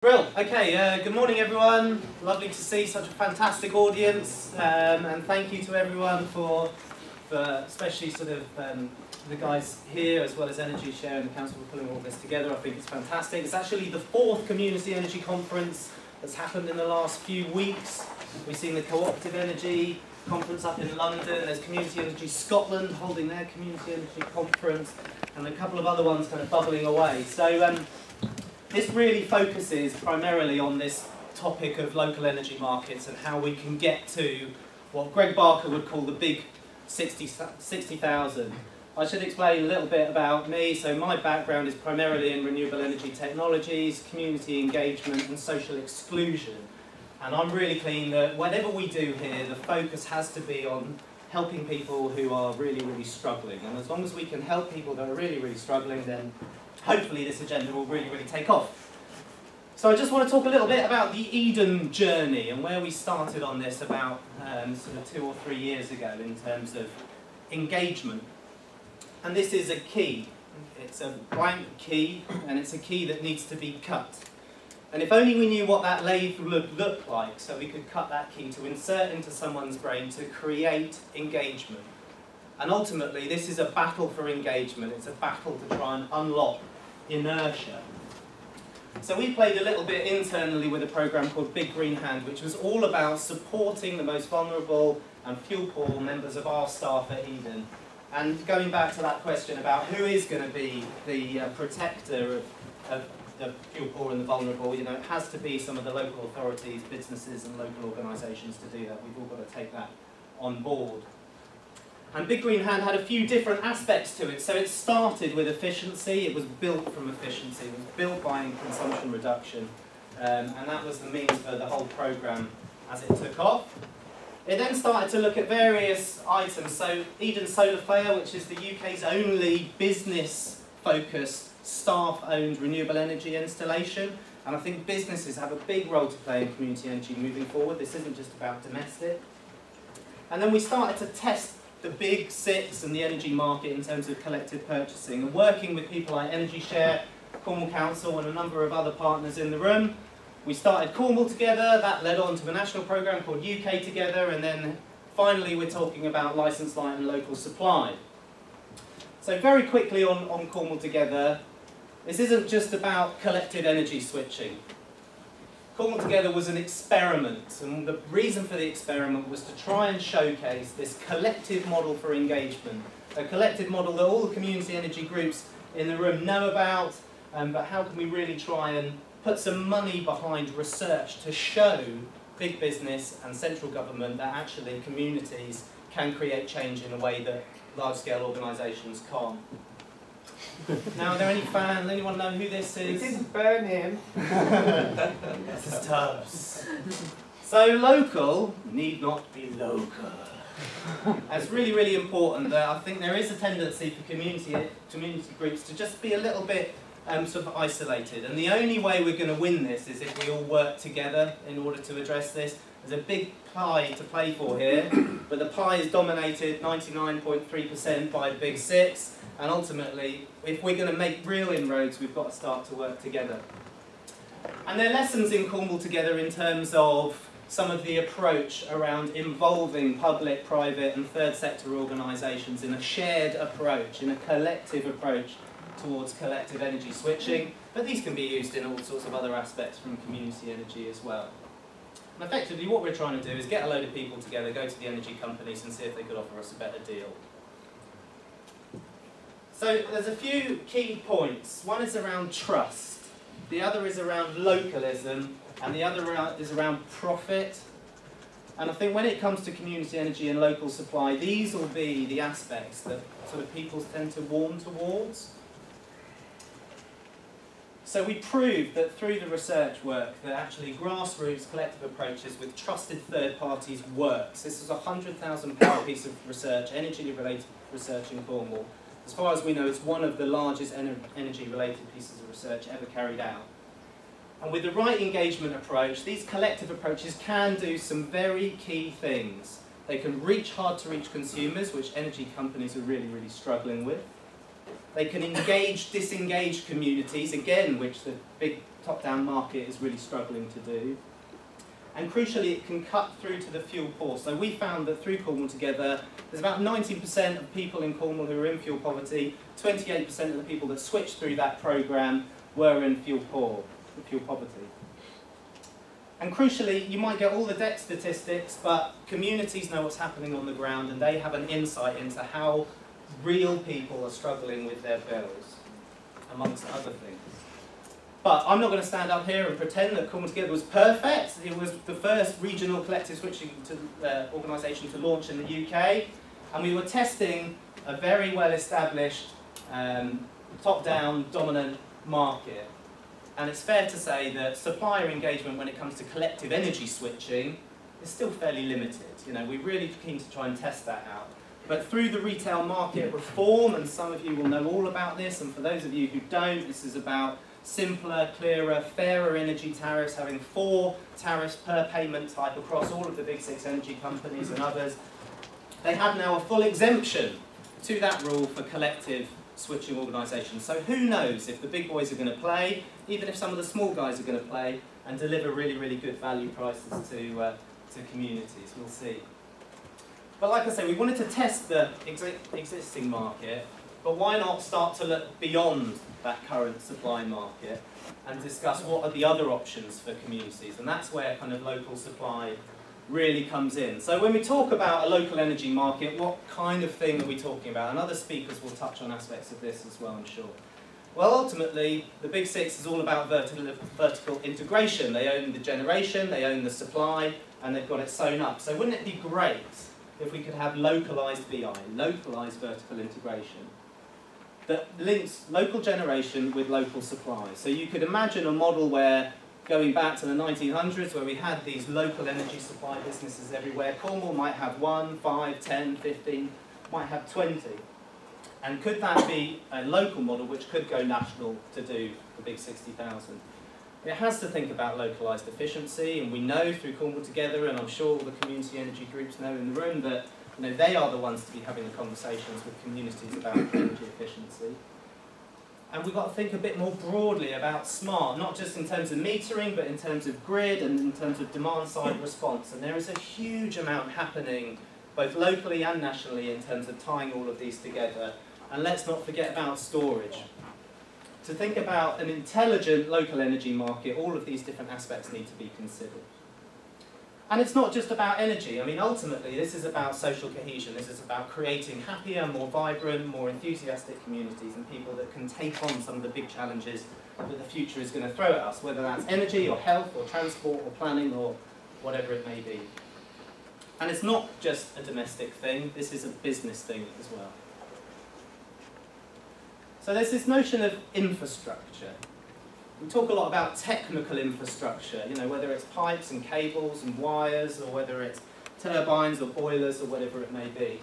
Brill. Okay, good morning everyone. Lovely to see such a fantastic audience, and thank you to everyone for especially the guys here as well as Energy Share and the Council for pulling all this together. I think it's fantastic. It's actually the 4th Community Energy Conference that's happened in the last few weeks. We've seen the Cooperative Energy Conference up in London. There's Community Energy Scotland holding their Community Energy Conference, and a couple of other ones kind of bubbling away. So this really focuses primarily on this topic of local energy markets and how we can get to what Greg Barker would call the big 60,000. I should explain a little bit about me. So my background is primarily in renewable energy technologies, community engagement and social exclusion. And I'm really keen that whatever we do here, the focus has to be on helping people who are really, really struggling. And as long as we can help people that are really, really struggling, then hopefully this agenda will really, really take off. So I just want to talk a little bit about the Eden journey and where we started on this about sort of 2 or 3 years ago in terms of engagement. And this is a key. It's a blank key, and it's a key that needs to be cut. And if only we knew what that lathe would look like, so we could cut that key to insert into someone's brain to create engagement. And ultimately, this is a battle for engagement. It's a battle to try and unlock inertia. So we played a little bit internally with a program called Big Green Hand, which was all about supporting the most vulnerable and fuel poor members of our staff at Eden. And going back to that question about who is going to be the protector of the fuel poor and the vulnerable, you know, it has to be some of the local authorities, businesses and local organisations to do that. We've all got to take that on board. And Big Green Hand had a few different aspects to it. So it started with efficiency. It was built from efficiency. It was built by consumption reduction. And that was the means for the whole programme as it took off. It then started to look at various items. So Eden Solar Fair, which is the UK's only business-focused, staff-owned renewable energy installation. And I think businesses have a big role to play in community energy moving forward. This isn't just about domestic. And then we started to test the big 6 and the energy market in terms of collective purchasing, and working with people like Energy Share, Cornwall Council and a number of other partners in the room. We started Cornwall Together, that led on to a national programme called UK Together, and then finally we're talking about licensed light and local supply. So very quickly on Cornwall Together, this isn't just about collective energy switching. Cornwall Together was an experiment, and the reason for the experiment was to try and showcase this collective model for engagement, a collective model that all the community energy groups in the room know about, but how can we really try and put some money behind research to show big business and central government that actually communities can create change in a way that large-scale organisations can't. Now, are there any fans? Anyone know who this is? We didn't burn him. This is Tubbs. So local need not be local. It's really, really important that I think there is a tendency for community groups to just be a little bit sort of isolated. And the only way we're going to win this is if we all work together in order to address this. There's a big pie to play for here, but the pie is dominated 99.3% by the big 6. And ultimately, if we're going to make real inroads, we've got to start to work together. And there are lessons in Cornwall Together in terms of some of the approach around involving public, private and third sector organisations in a shared approach, in a collective approach towards collective energy switching. But these can be used in all sorts of other aspects from community energy as well. And effectively, what we're trying to do is get a load of people together, go to the energy companies and see if they could offer us a better deal. So there's a few key points. One is around trust, the other is around localism, and the other is around profit. And I think when it comes to community energy and local supply, these will be the aspects that sort of people tend to warm towards. So we proved that through the research work that actually grassroots collective approaches with trusted third parties works. This is a £100,000 piece of research, energy-related research in Cornwall. As far as we know, it's one of the largest energy-related pieces of research ever carried out. And with the right engagement approach, these collective approaches can do some very key things. They can reach hard-to-reach consumers, which energy companies are really, really struggling with. They can engage disengaged communities, again, which the big top-down market is really struggling to do. And crucially, it can cut through to the fuel poor. So we found that through Cornwall Together, there's about 19% of people in Cornwall who are in fuel poverty, 28% of the people that switched through that programme were in fuel poverty. And crucially, you might get all the debt statistics, but communities know what's happening on the ground and they have an insight into how real people are struggling with their bills, amongst other things. But I'm not going to stand up here and pretend that Cornwall Together was perfect. It was the first regional collective switching organisation to launch in the UK, and we were testing a very well-established top-down dominant market. And it's fair to say that supplier engagement when it comes to collective energy switching is still fairly limited. You know, we're really keen to try and test that out. But through the retail market reform, and some of you will know all about this, and for those of you who don't, this is about simpler, clearer, fairer energy tariffs, having 4 tariffs per payment type across all of the big 6 energy companies and others. They have now a full exemption to that rule for collective switching organisations. So who knows if the big boys are going to play, even if some of the small guys are going to play, and deliver really, really good value prices to communities. We'll see. But like I say, we wanted to test the existing market, but why not start to look beyond that current supply market and discuss what are the other options for communities, and that's where kind of local supply really comes in. So when we talk about a local energy market, what kind of thing are we talking about? And other speakers will touch on aspects of this as well, I'm sure. Well, ultimately, the Big Six is all about vertical integration. They own the generation, they own the supply, and they've got it sewn up. So wouldn't it be great if we could have localised VI, localised vertical integration, that links local generation with local supply? So you could imagine a model where, going back to the 1900s, where we had these local energy supply businesses everywhere. Cornwall might have 1, 5, 10, 15, might have 20. And could that be a local model which could go national to do the big 60,000? It has to think about localised efficiency, and we know through Cornwall Together, and I'm sure all the community energy groups know in the room, that they are the ones to be having the conversations with communities about energy efficiency. And we've got to think a bit more broadly about smart, not just in terms of metering, but in terms of grid and in terms of demand-side response. And there is a huge amount happening, both locally and nationally, in terms of tying all of these together. And let's not forget about storage. To think about an intelligent local energy market, all of these different aspects need to be considered. And it's not just about energy. I mean, ultimately, this is about social cohesion. This is about creating happier, more vibrant, more enthusiastic communities and people that can take on some of the big challenges that the future is going to throw at us, whether that's energy or health or transport or planning or whatever it may be. And it's not just a domestic thing. This is a business thing as well. So there's this notion of infrastructure. We talk a lot about technical infrastructure, whether it's pipes and cables and wires, or whether it's turbines or boilers or whatever it may be.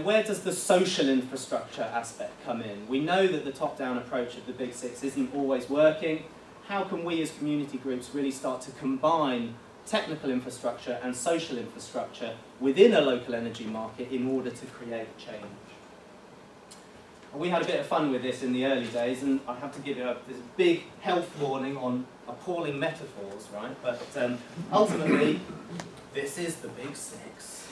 Where does the social infrastructure aspect come in? We know that the top-down approach of the Big Six isn't always working. How can we as community groups really start to combine technical infrastructure and social infrastructure within a local energy market in order to create change? We had a bit of fun with this in the early days, and I have to give you this big health warning on appalling metaphors, right? But ultimately, this is the Big Six.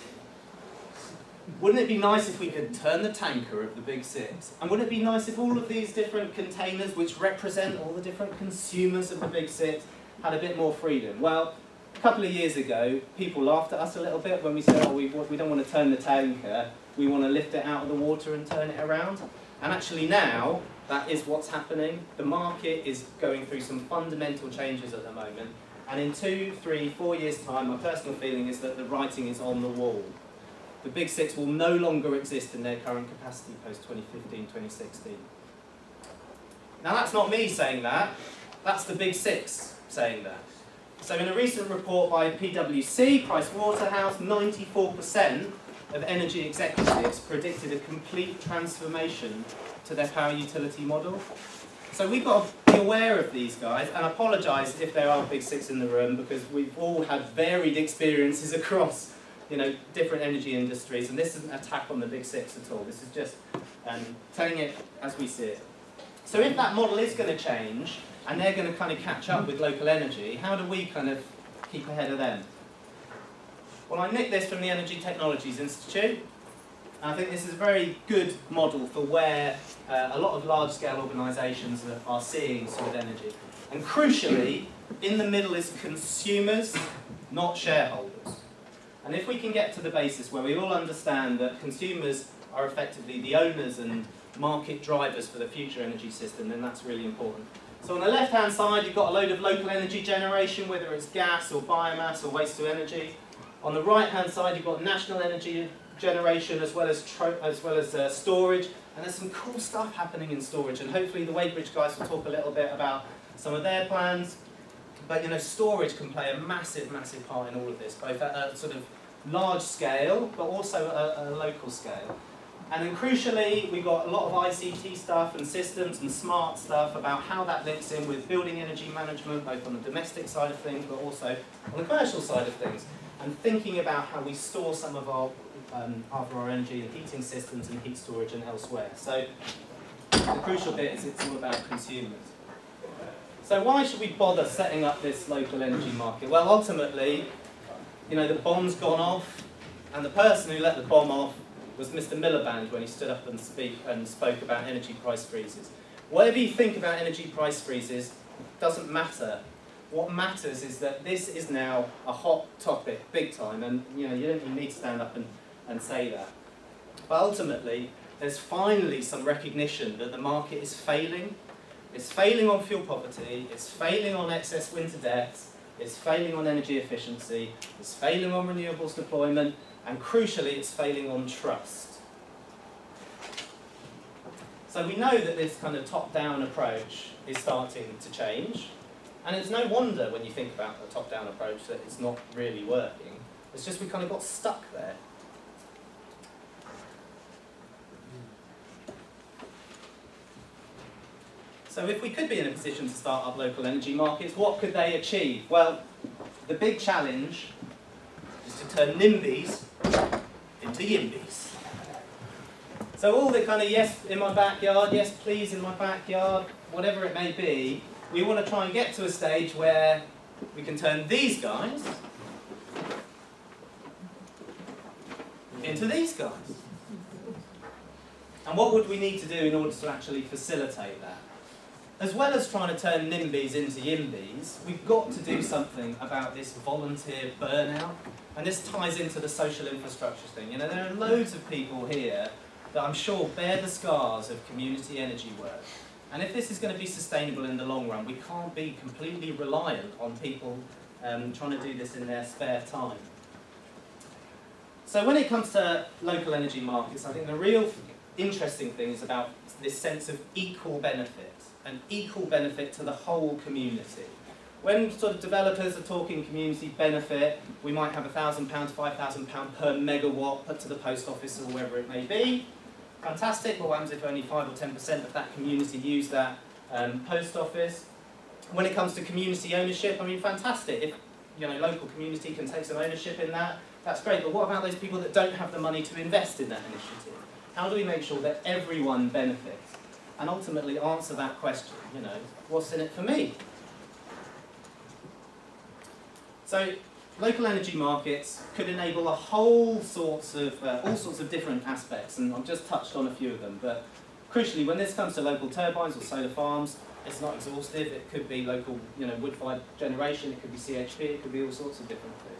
Wouldn't it be nice if we could turn the tanker of the Big Six? And wouldn't it be nice if all of these different containers, which represent all the different consumers of the Big Six, had a bit more freedom? Well, a couple of years ago, people laughed at us a little bit when we said, we don't want to turn the tanker, we want to lift it out of the water and turn it around. And actually now, that is what's happening. The market is going through some fundamental changes at the moment. And in 2, 3, 4 years' time, my personal feeling is that the writing is on the wall. The Big Six will no longer exist in their current capacity post-2015, 2016. Now that's not me saying that. That's the Big Six saying that. So in a recent report by PwC, Pricewaterhouse, 94% of energy executives predicted a complete transformation to their power utility model. So we've got to be aware of these guys, and I apologise if there are Big Six in the room, because we've all had varied experiences across different energy industries, and this isn't an attack on the Big Six at all. This is just and telling it as we see it. So if that model is going to change, and they're going to kind of catch up with local energy, how do we kind of keep ahead of them? Well, I nicked this from the Energy Technologies Institute. And I think this is a very good model for where a lot of large-scale organisations are seeing solid energy. And crucially, in the middle is consumers, not shareholders. And if we can get to the basis where we all understand that consumers are effectively the owners and market drivers for the future energy system, then that's really important. So on the left-hand side, you've got a load of local energy generation, whether it's gas or biomass or waste to energy. On the right-hand side, you've got national energy generation as well as storage, and there's some cool stuff happening in storage, and hopefully the Wadebridge guys will talk a little bit about some of their plans. But you know, storage can play a massive, massive part in all of this, both at a sort of large scale, but also at a local scale. And then crucially, we've got a lot of ICT stuff and systems and smart stuff about how that links in with building energy management, both on the domestic side of things, but also on the commercial side of things. And thinking about how we store some of our energy in heating systems and heat storage and elsewhere. So the crucial bit is it's all about consumers. So why should we bother setting up this local energy market? Well, ultimately, you know, the bomb's gone off, and the person who let the bomb off was Mr. Miliband when he stood up and spoke about energy price freezes. Whatever you think about energy price freezes doesn't matter. What matters is that this is now a hot topic, big time, and you know, you don't even need to stand up and say that. But ultimately, there's finally some recognition that the market is failing. It's failing on fuel poverty, it's failing on excess winter debts, it's failing on energy efficiency, it's failing on renewables deployment, and crucially, it's failing on trust. So we know that this kind of top-down approach is starting to change. And it's no wonder when you think about the top-down approach that it's not really working. It's just we kind of got stuck there. So if we could be in a position to start up local energy markets, what could they achieve? Well, the big challenge is to turn NIMBYs into YIMBYs. So all the kind of yes in my backyard, yes please in my backyard, whatever it may be, we want to try and get to a stage where we can turn these guys into these guys. And what would we need to do in order to actually facilitate that? As well as trying to turn NIMBYs into YIMBYs, we've got to do something about this volunteer burnout. And this ties into the social infrastructure thing. You know, there are loads of people here that I'm sure bear the scars of community energy work. And if this is going to be sustainable in the long run, we can't be completely reliant on people trying to do this in their spare time. So when it comes to local energy markets, I think the real interesting thing is about this sense of equal benefit, and equal benefit to the whole community. When sort of developers are talking community benefit, we might have £1,000, £5,000 per megawatt put to the post office or wherever it may be. Fantastic, but what happens if only 5 or 10% of that community use that post office? When it comes to community ownership, I mean, fantastic. If you know, local community can take some ownership in that, that's great. But what about those people that don't have the money to invest in that initiative? How do we make sure that everyone benefits? And ultimately answer that question, you know, what's in it for me? So local energy markets could enable all sorts of different aspects, and I've just touched on a few of them. But crucially, when this comes to local turbines or solar farms, it's not exhaustive. It could be local, you know, wood-fired generation. It could be CHP. It could be all sorts of different things.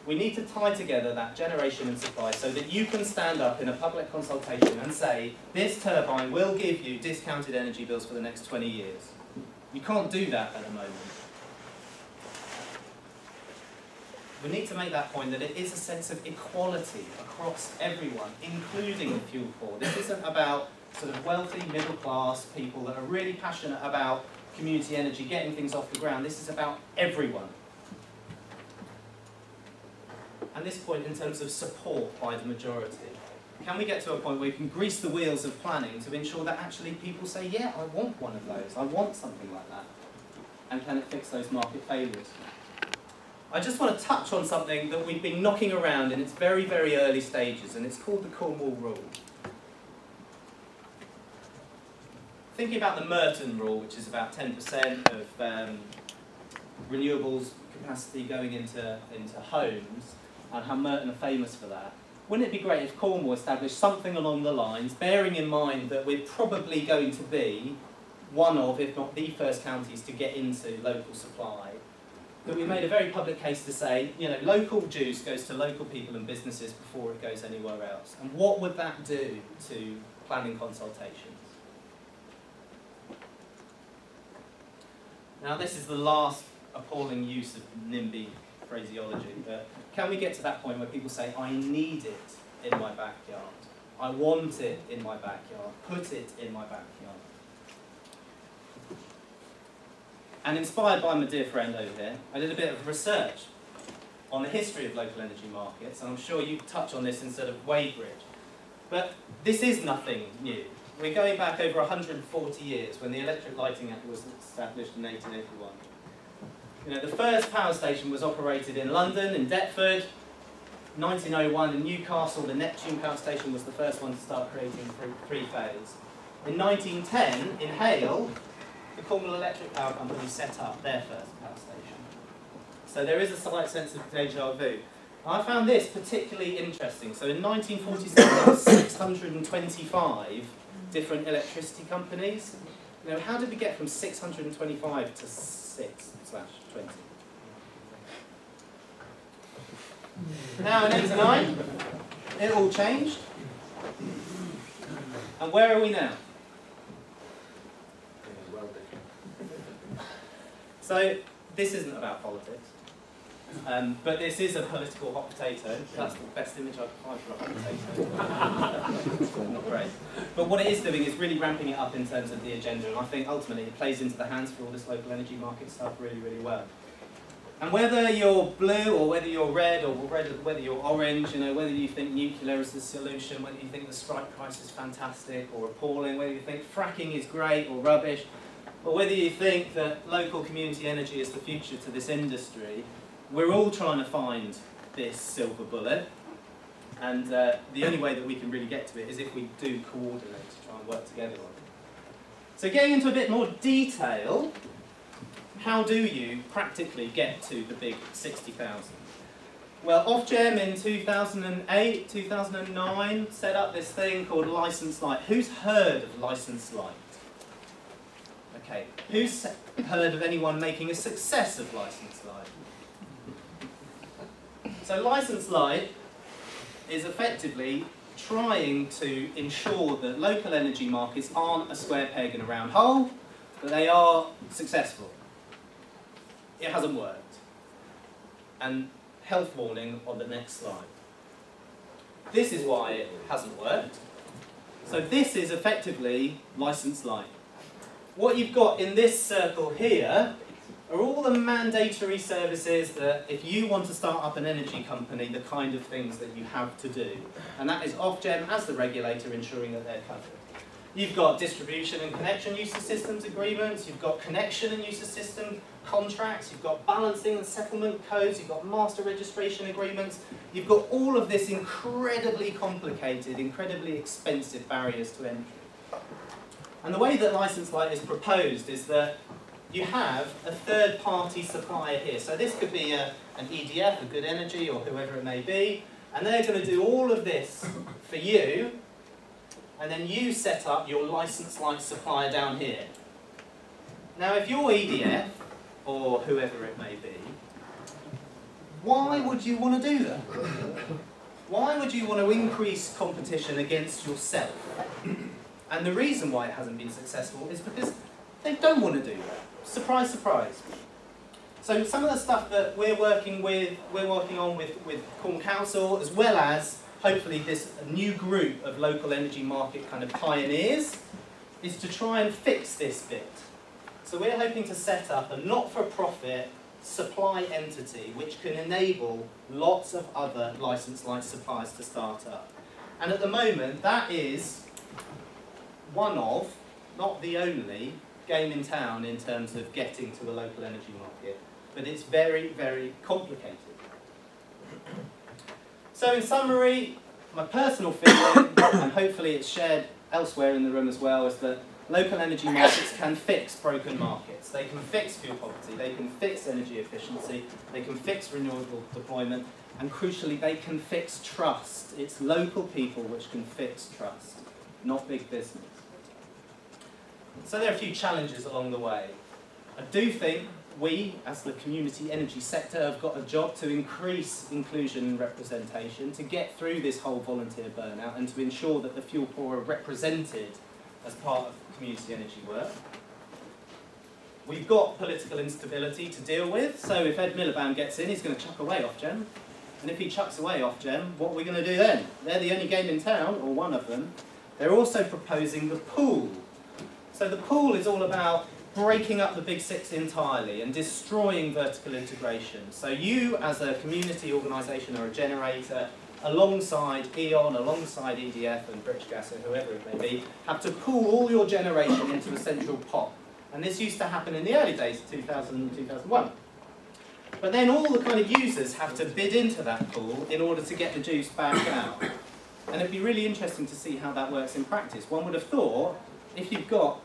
We need to tie together that generation and supply so that you can stand up in a public consultation and say, this turbine will give you discounted energy bills for the next 20 years. You can't do that at the moment. We need to make that point that it is a sense of equality across everyone, including the fuel poor. This isn't about sort of wealthy, middle class people that are really passionate about community energy, getting things off the ground. This is about everyone. And this point in terms of support by the majority. Can we get to a point where we can grease the wheels of planning to ensure that actually people say, yeah, I want one of those, I want something like that? And can it fix those market failures? I just want to touch on something that we've been knocking around in its very, very early stages, and it's called the Cornwall Rule. thinking about the Merton rule, which is about 10% of renewables capacity going into homes, and how Merton are famous for that. Wouldn't it be great if Cornwall established something along the lines, bearing in mind that we're probably going to be one of, if not the first counties to get into local supply, that we made a very public case to say, you know, local juice goes to local people and businesses before it goes anywhere else. And what would that do to planning consultations? Now this is the last appalling use of NIMBY phraseology, but can we get to that point where people say, I need it in my backyard, I want it in my backyard, put it in my backyard? And inspired by my dear friend over here, I did a bit of research on the history of local energy markets, and I'm sure you touch on this instead of Weybridge. But this is nothing new. We're going back over 140 years when the Electric Lighting Act was established in 1881. You know, the first power station was operated in London, in Deptford. 1901 in Newcastle, the Neptune power station was the first one to start creating three-phase. In 1910, in Hale, the Cornwall Electric Power Company set up their first power station. So there is a slight sense of déjà vu. I found this particularly interesting. So in 1947, there were 625 different electricity companies. You know, how did we get from 625 to 6/20? Now in 89, it all changed. And where are we now? So this isn't about politics, but this is a political hot potato. That's the best image I could find for a hot potato. Not great. But what it is doing is really ramping it up in terms of the agenda, and I think ultimately it plays into the hands for all this local energy market stuff really, really well. And whether you're blue or whether you're red or whether you're orange, you know, whether you think nuclear is the solution, whether you think the strike price is fantastic or appalling, whether you think fracking is great or rubbish, or whether you think that local community energy is the future to this industry, we're all trying to find this silver bullet, and the only way that we can really get to it is if we do coordinate to try and work together on it. So getting into a bit more detail, how do you practically get to the big 60,000? Well, Ofgem in 2008, 2009 set up this thing called Licence Light. Who's heard of Licence Light? Okay, who's heard of anyone making a success of Licence Light? So Licence Light is effectively trying to ensure that local energy markets aren't a square peg in a round hole, but they are successful. It hasn't worked. And health warning on the next slide. This is why it hasn't worked. So this is effectively Licence Light. What you've got in this circle here are all the mandatory services that, if you want to start up an energy company, the kind of things that you have to do. And that is Ofgem, as the regulator, ensuring that they're covered. You've got distribution and connection use of systems agreements, you've got connection and use of system contracts, you've got balancing and settlement codes, you've got master registration agreements, you've got all of this incredibly complicated, incredibly expensive barriers to entry. And the way that Licence Light is proposed is that you have a third-party supplier here. So this could be an EDF, a Good Energy, or whoever it may be, and they're going to do all of this for you, and then you set up your Licence Light supplier down here. Now, if you're EDF, or whoever it may be, why would you want to do that? Why would you want to increase competition against yourself? And the reason why it hasn't been successful is because they don't want to do that. Surprise, surprise. So some of the stuff that we're working on with Cornwall Council, as well as hopefully this new group of local energy market kind of pioneers, is to try and fix this bit. So we're hoping to set up a not-for-profit supply entity which can enable lots of other Licence Light suppliers to start up. And at the moment, that is one of, not the only, game in town in terms of getting to a local energy market. But it's very, very complicated. So in summary, my personal feeling, and hopefully it's shared elsewhere in the room as well, is that Local energy markets can fix broken markets. They can fix fuel poverty, they can fix energy efficiency, they can fix renewable deployment, and crucially, they can fix trust. It's local people which can fix trust, not big business. So there are a few challenges along the way. I do think we, as the community energy sector, have got a job to increase inclusion and representation, to get through this whole volunteer burnout and to ensure that the fuel poor are represented as part of community energy work. We've got political instability to deal with, so if Ed Miliband gets in, he's going to chuck away Ofgem. And if he chucks away Ofgem, what are we going to do then? They're the only game in town, or one of them. They're also proposing the pool. So the pool is all about breaking up the big six entirely and destroying vertical integration. So you, as a community organisation or a generator, alongside E.ON, alongside EDF and British Gas or whoever it may be, have to pool all your generation into a central pot. And this used to happen in the early days of 2000 and 2001. But then all the kind of users have to bid into that pool in order to get the juice back out. And it'd be really interesting to see how that works in practice. One would have thought, if you've got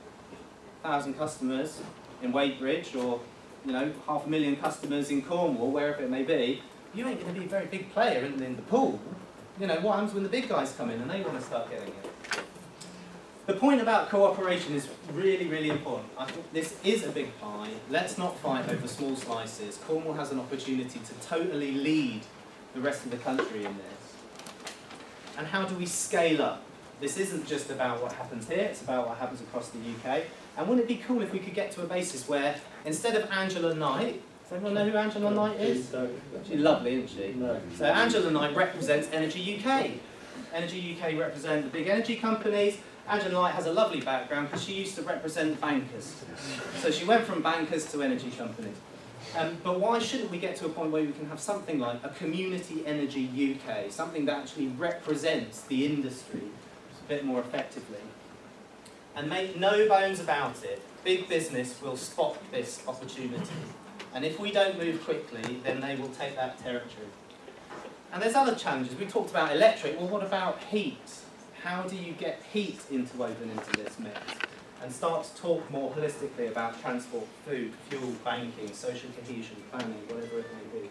1,000 customers in Wadebridge, or 500,000 customers in Cornwall, wherever it may be, you ain't going to be a very big player in the pool. What happens when the big guys come in and they want to start getting it? The point about cooperation is really, really important. I think this is a big pie. Let's not fight over small slices. Cornwall has an opportunity to totally lead the rest of the country in this. And how do we scale up? This isn't just about what happens here, it's about what happens across the UK. And wouldn't it be cool if we could get to a basis where, instead of Angela Knight, does everyone know who Angela Knight is? She's lovely, isn't she? No. So Angela Knight represents Energy UK. Energy UK represent the big energy companies. Angela Knight has a lovely background because she used to represent bankers. So she went from bankers to energy companies. But why shouldn't we get to a point where we can have something like a Community Energy UK, something that actually represents the industry a bit more effectively? And make no bones about it, big business will spot this opportunity. And if we don't move quickly, then they will take that territory. And there's other challenges. We talked about electric. Well, what about heat? How do you get heat woven into this mix? And start to talk more holistically about transport, food, fuel, banking, social cohesion, planning, whatever it may be.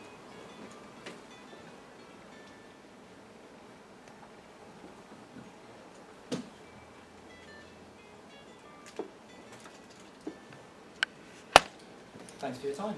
Thanks for your time.